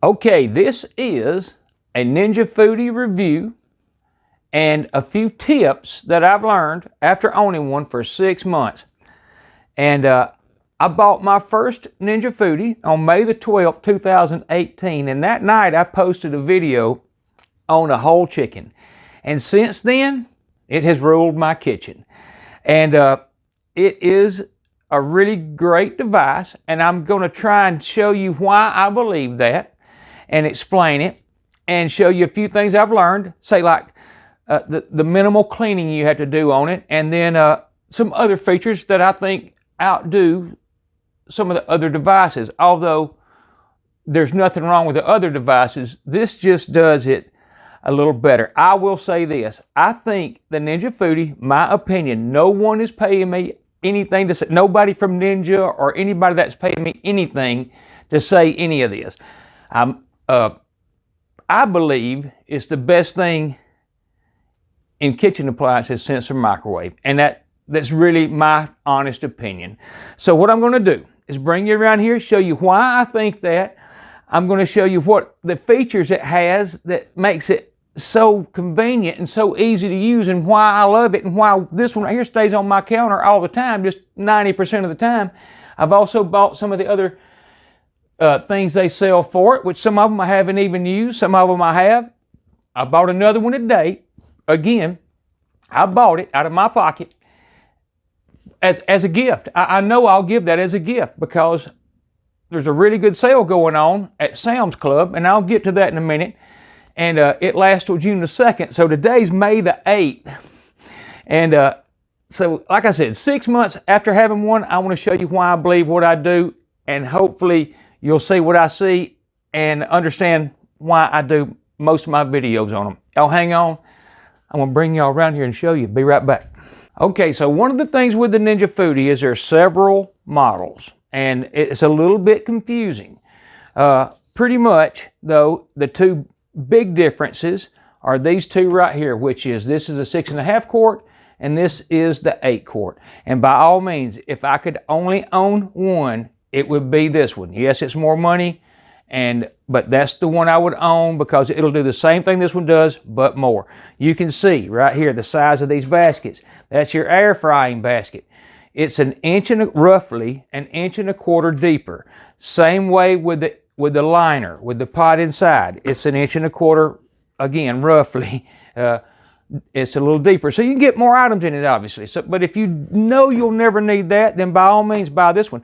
Okay, this is a Ninja Foodi review and a few tips that I've learned after owning one for 6 months. And I bought my first Ninja Foodi on May the 12th, 2018, and that night I posted a video on a whole chicken. And since then, it has ruled my kitchen. And it is a really great device, and I'm going to try and show you why I believe that and explain it and show you a few things I've learned, say like the minimal cleaning you have to do on it, and then some other features that I think outdo some of the other devices. Although there's nothing wrong with the other devices, this just does it a little better. I will say this, I think the Ninja Foodi, my opinion, no one is paying me anything to say, nobody from Ninja or anybody that's paying me anything to say any of this. I believe it's the best thing in kitchen appliances since the microwave, and that's really my honest opinion. So what I'm going to do is bring you around here, show you why I think that. I'm going to show you what the features it has that makes it so convenient and so easy to use, and why I love it, and why this one right here stays on my counter all the time, just 90% of the time. I've also bought some of the other things they sell for it, which some of them I haven't even used, some of them I have. I bought another one today. Again, I bought it out of my pocket as a gift. I know I'll give that as a gift because there's a really good sale going on at Sam's Club, and I'll get to that in a minute. And it lasts till June the 2nd, so today's May the 8th. And so, like I said, 6 months after having one, I want to show you why I believe what I do, and hopefully you'll see what I see and understand why I do most of my videos on them. Y'all hang on. I'm going to bring y'all around here and show you. Be right back. Okay, so one of the things with the Ninja Foodi is there's several models, and it's a little bit confusing. Pretty much, though, the two big differences are these two right here, which is this is a 6.5 quart and this is the 8 quart. And by all means, if I could only own one, it would be this one. Yes, it's more money, but that's the one I would own because it'll do the same thing this one does, but more. You can see right here the size of these baskets. That's your air frying basket. It's roughly an inch and a quarter deeper. Same way with the liner, with the pot inside. It's an inch and a quarter, again, roughly. It's a little deeper. So you can get more items in it, obviously. But if you know you'll never need that, then by all means buy this one.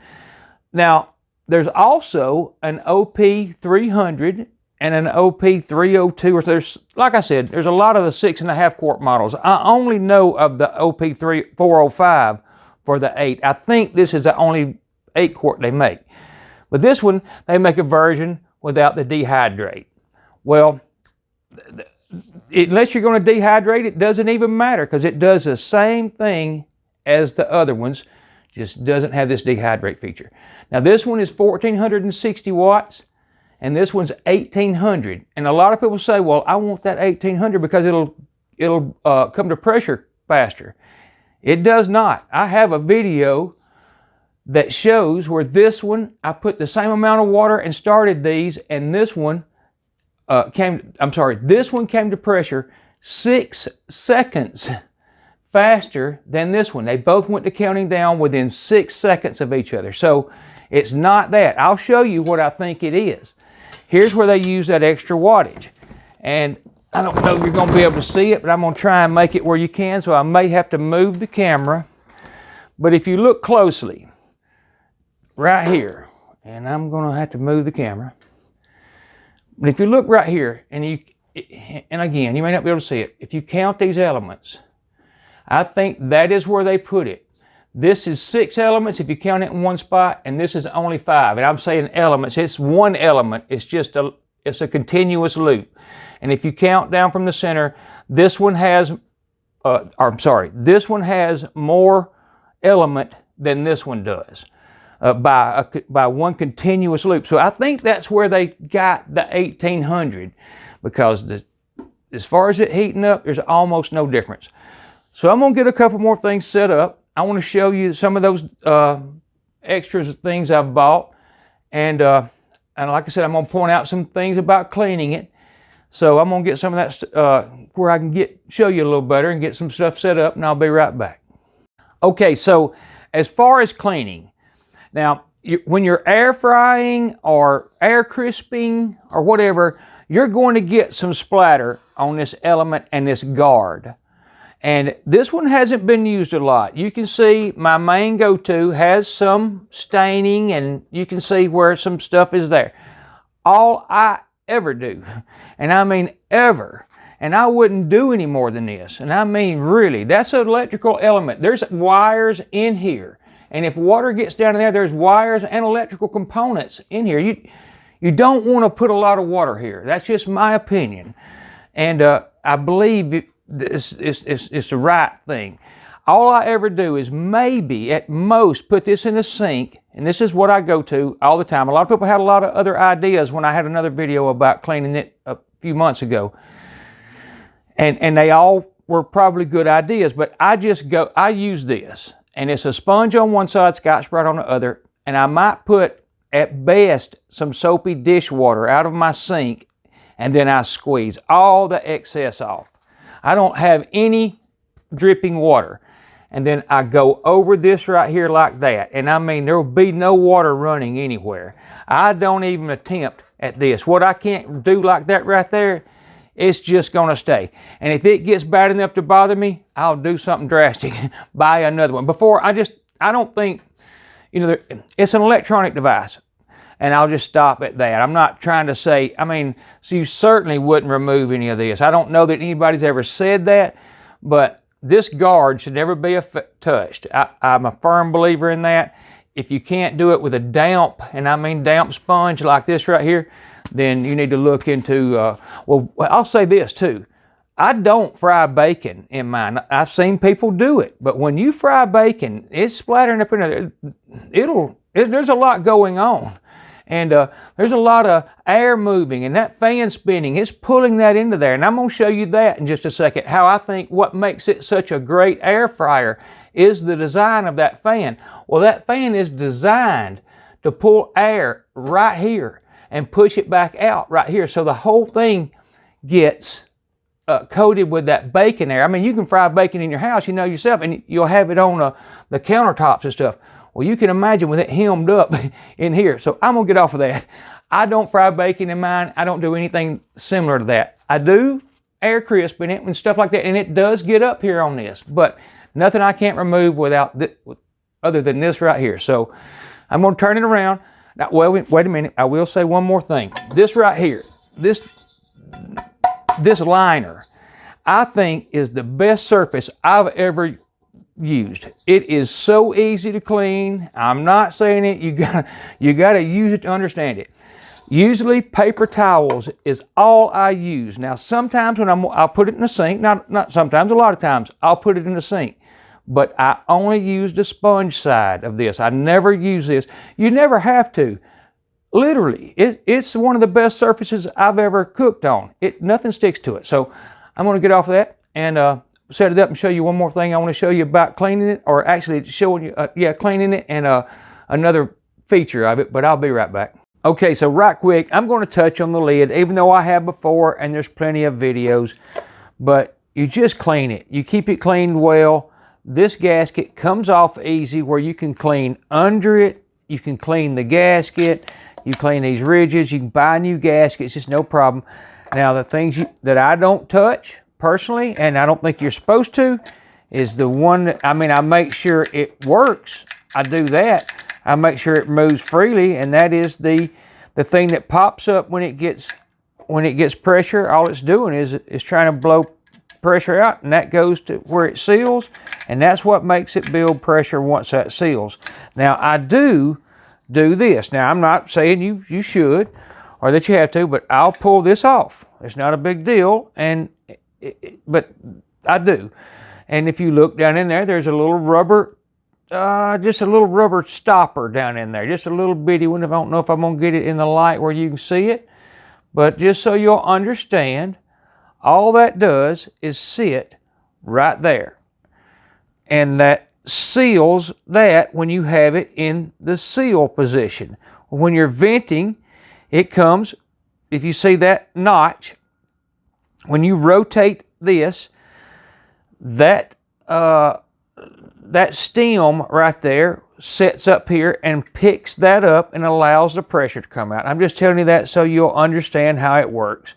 Now, there's also an OP300 and an OP302. Or there's, like I said, there's a lot of the 6.5 quart models. I only know of the OP405 for the 8. I think this is the only 8 quart they make. But this one, they make a version without the dehydrate. Well, unless you're going to dehydrate, it doesn't even matter because it does the same thing as the other ones, just doesn't have this dehydrate feature. Now this one is 1460 watts and this one's 1800. And a lot of people say, well, I want that 1800 because it'll come to pressure faster. It does not. I have a video that shows where this one, I put the same amount of water and started these, and this one this one came to pressure 6 seconds faster than this one. They both went to counting down within 6 seconds of each other. So it's not that. I'll show you what I think it is. Here's where they use that extra wattage. And I don't know if you're going to be able to see it, but I'm going to try and make it where you can, so I may have to move the camera. But if you look closely, right here, and I'm going to have to move the camera. But if you look right here, and again, you may not be able to see it. If you count these elements, I think that is where they put it. This is 6 elements if you count it in one spot, and this is only 5. And I'm saying elements, it's one element. It's just it's a continuous loop. And if you count down from the center, this one has, this one has more element than this one does. By one continuous loop. So I think that's where they got the 1800 because as far as it heating up, there's almost no difference. So I'm going to get a couple more things set up. I want to show you some of those extras things I've bought, and and like I said, I'm going to point out some things about cleaning it. So I'm going to get some of that where I can show you a little better and get some stuff set up, and I'll be right back. Okay, so as far as cleaning, now when you're air frying or air crisping or whatever, you're going to get some splatter on this element and this guard. And this one hasn't been used a lot. You can see my main go-to has some staining, and you can see where some stuff is there. All I ever do, and I mean ever, and I wouldn't do any more than this, and I mean really, that's an electrical element. There's wires in here, and if water gets down in there, there's wires and electrical components in here. You don't want to put a lot of water here. That's just my opinion, and I believe it's the right thing. All I ever do is maybe at most put this in a sink, and this is what I go to all the time. A lot of people had a lot of other ideas when I had another video about cleaning it a few months ago, and they all were probably good ideas, but I use this, and it's a sponge on one side, Scotch-Brite on the other, and I might put at best some soapy dishwater out of my sink, and then I squeeze all the excess off. I don't have any dripping water. And then I go over this right here like that. And I mean, there will be no water running anywhere. I don't even attempt at this. What I can't do like that right there, it's just going to stay. And if it gets bad enough to bother me, I'll do something drastic. Buy another one. I don't think, it's an electronic device. And I'll just stop at that. I'm not trying to say, so you certainly wouldn't remove any of this. I don't know that anybody's ever said that, but this guard should never be touched. I'm a firm believer in that. If you can't do it with a damp, and I mean damp sponge like this right here, then you need to look into, well, I'll say this too. I don't fry bacon in mine. I've seen people do it, but when you fry bacon, it's splattering up in there. There's a lot going on. And there's a lot of air moving, and that fan spinning, it's pulling that into there. And I'm going to show you that in just a second, how I think what makes it such a great air fryer is the design of that fan. Well, that fan is designed to pull air right here and push it back out right here. So the whole thing gets coated with that bacon air. You can fry bacon in your house, yourself, and you'll have it on the countertops and stuff. Well, you can imagine with it hemmed up in here. So I'm going to get off of that. I don't fry bacon in mine. I don't do anything similar to that. I do air crisp in it and stuff like that, and it does get up here on this, but nothing I can't remove other than this right here. So I'm going to turn it around. Now, well, wait a minute. I will say one more thing. This right here, this liner, I think is the best surface I've ever used. It is so easy to clean. I'm not saying it. You gotta use it to understand it. Usually paper towels is all I use. Now sometimes when I'll put it in the sink. Not sometimes. A lot of times I'll put it in the sink. But I only use the sponge side of this. I never use this. You never have to. Literally, it's one of the best surfaces I've ever cooked on. Nothing sticks to it. So I'm going to get off of that and set it up and show you one more thing I want to show you about cleaning it, or actually showing you, cleaning it, and another feature of it, but I'll be right back. Okay, so right quick, I'm going to touch on the lid, even though I have before, and there's plenty of videos, but you just clean it. You keep it cleaned well. This gasket comes off easy where you can clean under it, you can clean the gasket, you clean these ridges, you can buy new gaskets, it's no problem. Now the things that I don't touch, personally, and I don't think you're supposed to, is the one that, I make sure it works. I do that. I make sure it moves freely, and that is the thing that pops up when it gets pressure. All it's doing is trying to blow pressure out, and that goes to where it seals, and that's what makes it build pressure once that seals. Now I do this. Now I'm not saying you should or that you have to, but I'll pull this off. It's not a big deal, but I do. And if you look down in there, there's a little rubber, just a little rubber stopper down in there. Just a little bitty one. I don't know if I'm going to get it in the light where you can see it. But just so you'll understand, all that does is sit right there. And that seals that when you have it in the seal position. When you're venting, it comes, if you see that notch, when you rotate this, that stem right there sets up here and picks that up and allows the pressure to come out. I'm just telling you that so you'll understand how it works.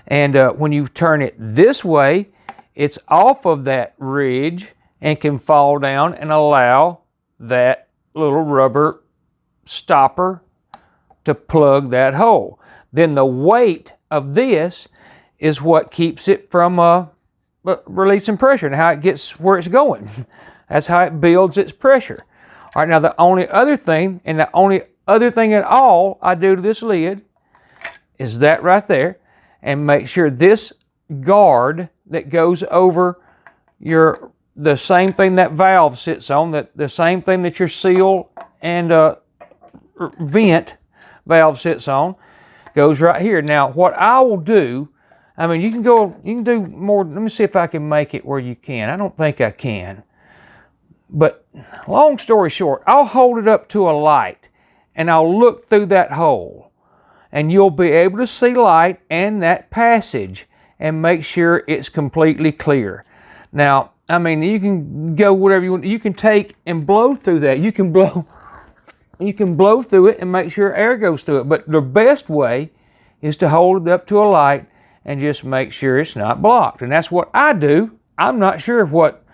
And when you turn it this way, it's off of that ridge and can fall down and allow that little rubber stopper to plug that hole. Then the weight of this is what keeps it from releasing pressure and how it gets where it's going. That's how it builds its pressure. All right, now the only other thing, and the only other thing at all I do to this lid is that right there, and make sure this guard that goes over the same thing that valve sits on, the same thing that your seal and vent valve sits on, goes right here. Now what I will do, I mean, you can do more. Let me see if I can make it where you can. I don't think I can. But long story short, I'll hold it up to a light and I'll look through that hole. And you'll be able to see light and that passage and make sure it's completely clear. Now, I mean, you can go whatever you want. You can take and blow through that. You can blow through it and make sure air goes through it. But the best way is to hold it up to a light and just make sure it's not blocked. And that's what I do. I'm not sure what,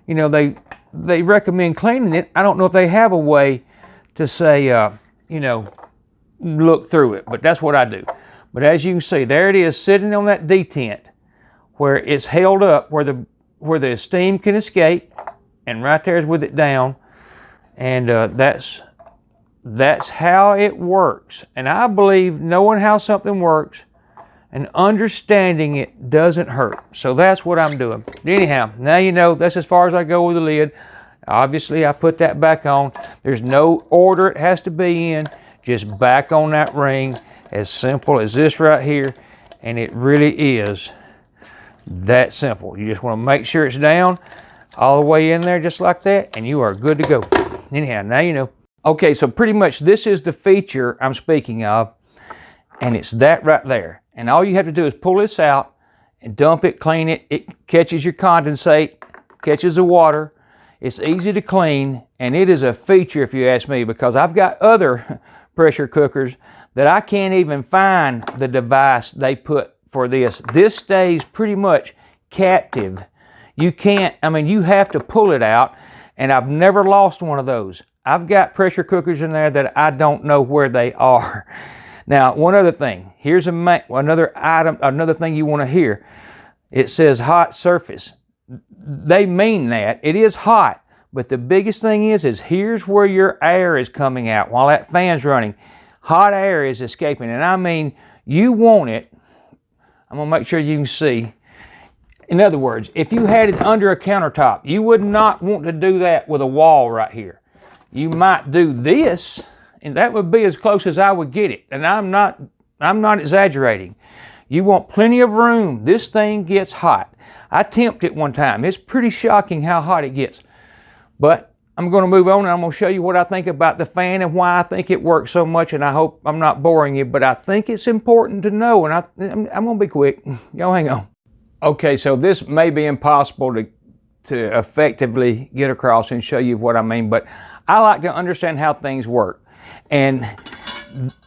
they recommend cleaning it. I don't know if they have a way to say, look through it, but that's what I do. But as you can see, there it is sitting on that detent where it's held up, where the steam can escape, and right there is with it down. And that's how it works. And I believe knowing how something works and understanding it doesn't hurt. So that's what I'm doing. Anyhow, now you know that's as far as I go with the lid. Obviously, I put that back on. There's no order it has to be in. Just back on that ring, as simple as this right here. And it really is that simple. You just want to make sure it's down all the way in there just like that, and you are good to go. Anyhow, now you know. Okay, so pretty much this is the feature I'm speaking of, and it's that right there. And all you have to do is pull this out and dump it, clean it. It catches your condensate, catches the water. It's easy to clean, and it is a feature if you ask me, because I've got other pressure cookers that I can't even find the device they put for this. This stays pretty much captive. You can't, you have to pull it out, and I've never lost one of those. I've got pressure cookers in there that I don't know where they are. Now, one other thing. Here's another item, another thing you want to hear. It says hot surface. They mean that. It is hot. But the biggest thing is here's where your air is coming out while that fan's running. Hot air is escaping. And you want it. I'm going to make sure you can see. In other words, if you had it under a countertop, you would not want to do that with a wall right here. You might do this, and that would be as close as I would get it. And I'm not exaggerating. You want plenty of room. This thing gets hot. I temped it one time. It's pretty shocking how hot it gets. But I'm going to move on, and I'm going to show you what I think about the fan and why I think it works so much, and I hope I'm not boring you, but I think it's important to know, and I'm going to be quick. Y'all hang on. Okay, so this may be impossible to effectively get across and show you what I mean, but I like to understand how things work. And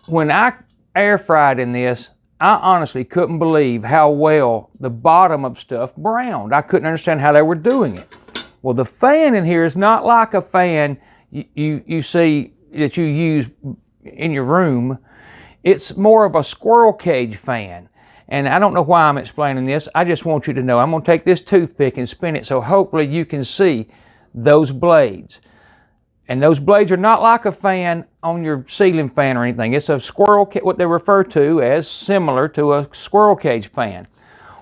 when I air fried in this, I honestly couldn't believe how well the bottom of stuff browned. I couldn't understand how they were doing it. Well, the fan in here is not like a fan you see that you use in your room. It's more of a squirrel cage fan. And I don't know why I'm explaining this. I just want you to know. I'm going to take this toothpick and spin it so hopefully you can see those blades. And those blades are not like a fan on your ceiling fan or anything. It's a squirrel, what they refer to as similar to a squirrel cage fan.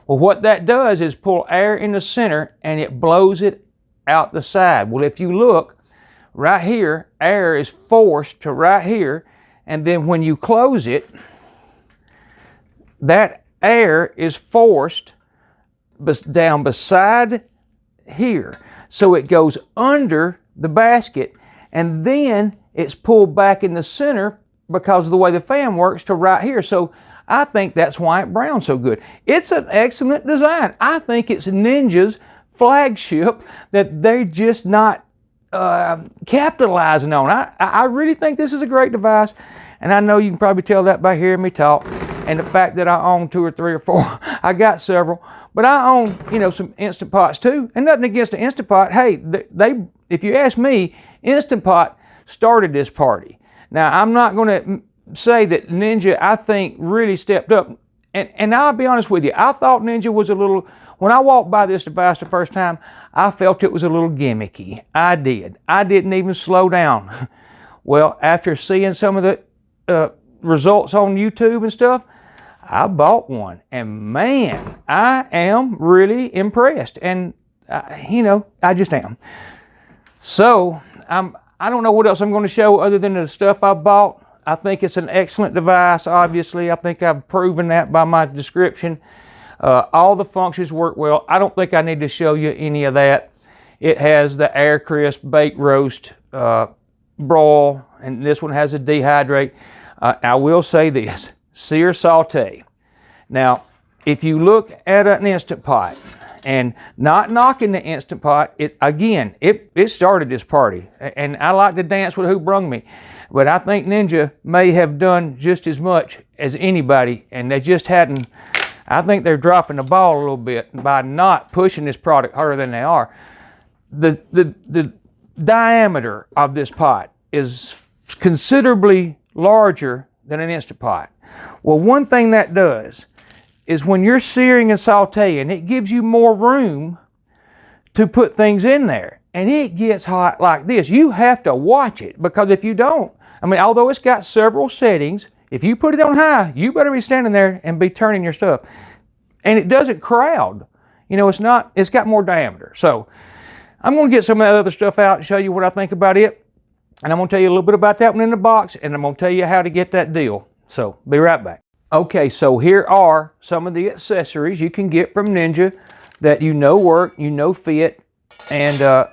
Well, what that does is pull air in the center and it blows it out the side. Well, if you look right here, air is forced to right here, and then when you close it, that air is forced down beside here. So it goes under the basket, and then it's pulled back in the center because of the way the fan works to right here. So I think that's why it browns so good. It's an excellent design. I think it's Ninja's flagship that they're just not capitalizing on. I really think this is a great device, and I know you can probably tell that by hearing me talk and the fact that I own 2 or 3 or 4. I got several, but I own, you know, some Instant Pots too. And nothing against the Instant Pot. Hey, they if you ask me, Instant Pot started this party. Now, I'm not going to say that Ninja, I think, really stepped up. And I'll be honest with you, I thought Ninja was a little, when I walked by this device the first time, I felt it was a little gimmicky. I did. I didn't even slow down. Well, after seeing some of the results on YouTube and stuff, I bought one. And man, I am really impressed. And, you know, I just am. So, I don't know what else I'm going to show other than the stuff I bought. I think it's an excellent device, obviously. I think I've proven that by my description. All the functions work well. I don't think I need to show you any of that. It has the air crisp, bake roast, broil, and this one has a dehydrate. I will say this, Sear Saute. Now, if you look at an Instant Pot, and not knocking the Instant Pot, it started this party. And I like to dance with who brung me. But I think Ninja may have done just as much as anybody, and they just hadn't. I think they're dropping the ball a little bit by not pushing this product harder than they are. The diameter of this pot is considerably larger than an Instant Pot. Well, one thing that does is when you're searing and sauteing, it gives you more room to put things in there. And it gets hot like this. You have to watch it, because if you don't, I mean, although it's got several settings, if you put it on high, you better be standing there and be turning your stuff. And it doesn't crowd. You know, it's got more diameter. So I'm going to get some of that other stuff out and show you what I think about it. And I'm going to tell you a little bit about that one in the box, and I'm going to tell you how to get that deal. So be right back. Okay, so here are some of the accessories you can get from Ninja that you know work, you know fit. And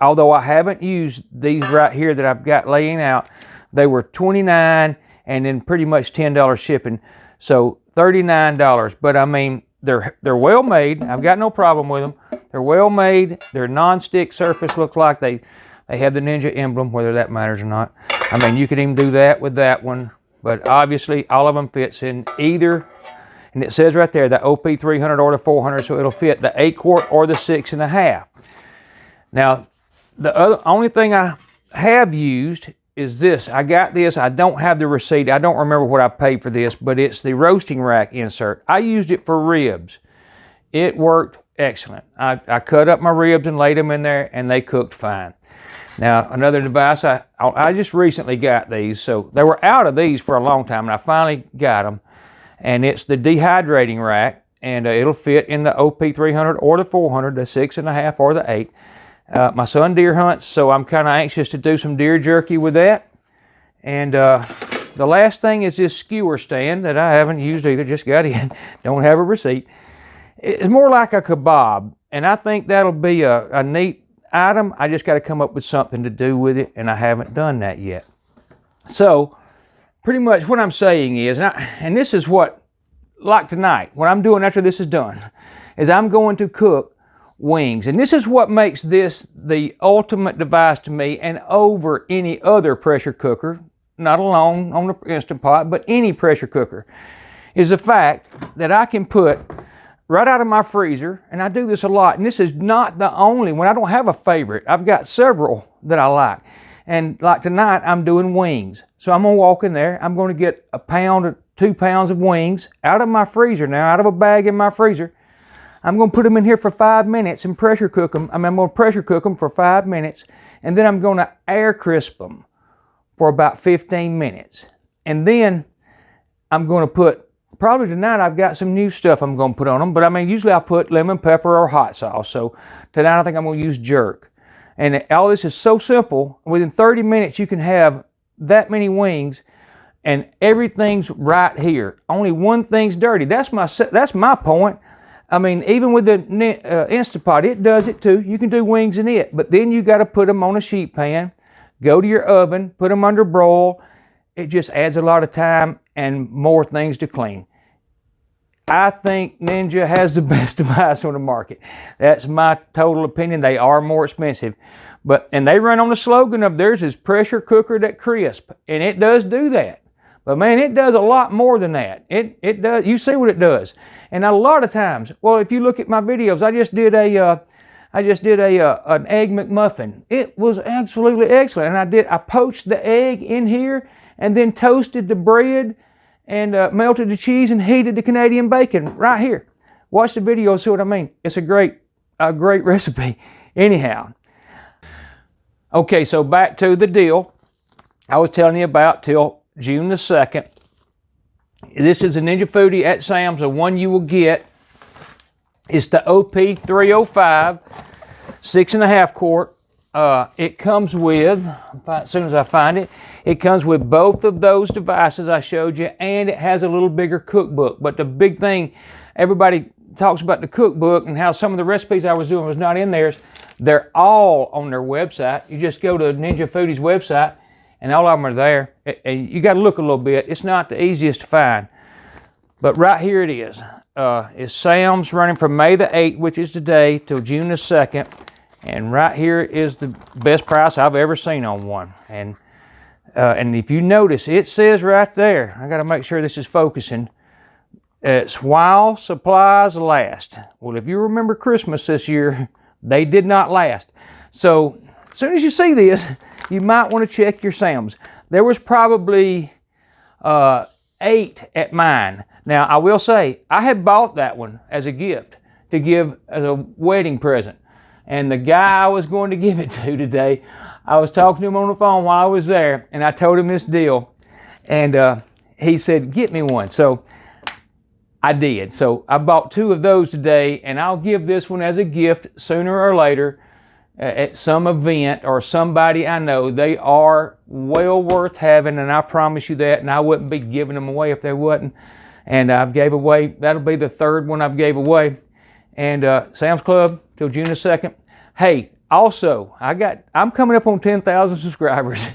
although I haven't used these right here that I've got laying out, they were $29 and then pretty much $10 shipping. So $39. But I mean, they're well made. I've got no problem with them. They're well made. They're non-stick surface. Looks like they have the Ninja emblem, whether that matters or not. I mean, you could even do that with that one. But obviously, all of them fits in either, and it says right there, the OP300 or the 400, so it'll fit the 8 quart or the 6.5. Now, the only thing I have used is this. I got this. I don't have the receipt. I don't remember what I paid for this, but it's the roasting rack insert. I used it for ribs. It worked excellent. I cut up my ribs and laid them in there, and they cooked fine. Now, another device, I just recently got these, so they were out of these for a long time, and I finally got them. And it's the dehydrating rack, and it'll fit in the OP300 or the 400, the 6.5 or the 8. My son deer hunts, so I'm kind of anxious to do some deer jerky with that. And the last thing is this skewer stand that I haven't used either, just got in, don't have a receipt. It's more like a kebab, and I think that'll be a neat item. I just got to come up with something to do with it, and I haven't done that yet. So pretty much what I'm saying is, and this is what, like tonight, what I'm doing after this is done, is I'm going to cook wings. And this is what makes this the ultimate device to me and over any other pressure cooker, not alone on the Instant Pot, but any pressure cooker, is the fact that I can put right out of my freezer, and I do this a lot, and this is not the only one. I don't have a favorite. I've got several that I like. And like tonight, I'm doing wings. So I'm gonna walk in there, I'm gonna get a pound or 2 pounds of wings out of my freezer now, out of a bag in my freezer. I'm gonna put them in here for 5 minutes and pressure cook them. I'm gonna pressure cook them for 5 minutes, and then I'm gonna air crisp them for about 15 minutes. And then I'm gonna put, probably tonight I've got some new stuff I'm going to put on them, but I mean, usually I put lemon pepper or hot sauce. So tonight I think I'm going to use jerk. And all this is so simple. Within 30 minutes you can have that many wings and everything's right here. Only one thing's dirty. That's my point. I mean, even with the Instant Pot, it does it too. You can do wings in it, but then you got to put them on a sheet pan, go to your oven, put them under broil, it just adds a lot of time and more things to clean. I think Ninja has the best device on the market. That's my total opinion. They are more expensive, and they run on the slogan of theirs is pressure cooker that crisp, and it does do that. But man, it does a lot more than that. It does. You see what it does. And a lot of times, well, if you look at my videos, I just did an egg McMuffin. It was absolutely excellent. And I poached the egg in here and then toasted the bread and melted the cheese and heated the Canadian bacon right here. Watch the video, see what I mean. It's a great recipe. Anyhow. Okay, so back to the deal I was telling you about till June the 2nd. This is a Ninja Foodi at Sam's. The one you will get is the OP401 6.5 quart. It comes with, as soon as I find it, it comes with both of those devices I showed you, and it has a little bigger cookbook. But the big thing, everybody talks about the cookbook and how some of the recipes I was doing was not in theirs. They're all on their website. You just go to Ninja Foodi's website, and all of them are there. And you got to look a little bit. It's not the easiest to find. But right here it is. It's Sam's, running from May the 8th, which is today, till June the 2nd. And right here is the best price I've ever seen on one. And if you notice, it says right there, I got to make sure this is focusing, it's while supplies last. Well, if you remember Christmas this year, they did not last. So as soon as you see this, you might want to check your Sam's. There was probably 8 at mine. Now, I will say, I had bought that one as a gift to give as a wedding present. And the guy I was going to give it to today, I was talking to him on the phone while I was there, and I told him this deal. And he said, get me one. So I did. So I bought 2 of those today, and I'll give this one as a gift sooner or later at some event or somebody I know. They are well worth having, and I promise you that, and I wouldn't be giving them away if they wasn't. And I've gave away, that'll be the 3rd one I've gave away. And Sam's Club till June the 2nd. Hey, also, I'm coming up on 10,000 subscribers,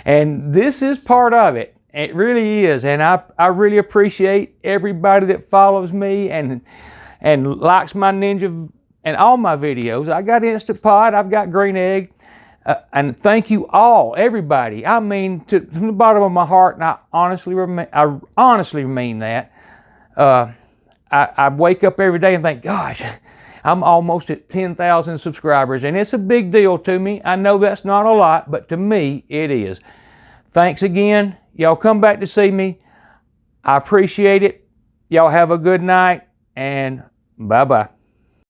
and this is part of it. It really is, and I really appreciate everybody that follows me and likes my Ninja and all my videos. I got Instant Pot, I've got Green Egg, and thank you all, everybody. I mean, from the bottom of my heart, and I honestly mean that. I wake up every day and think, gosh, I'm almost at 10,000 subscribers, and it's a big deal to me. I know that's not a lot, but to me, it is. Thanks again. Y'all come back to see me. I appreciate it. Y'all have a good night, and bye-bye.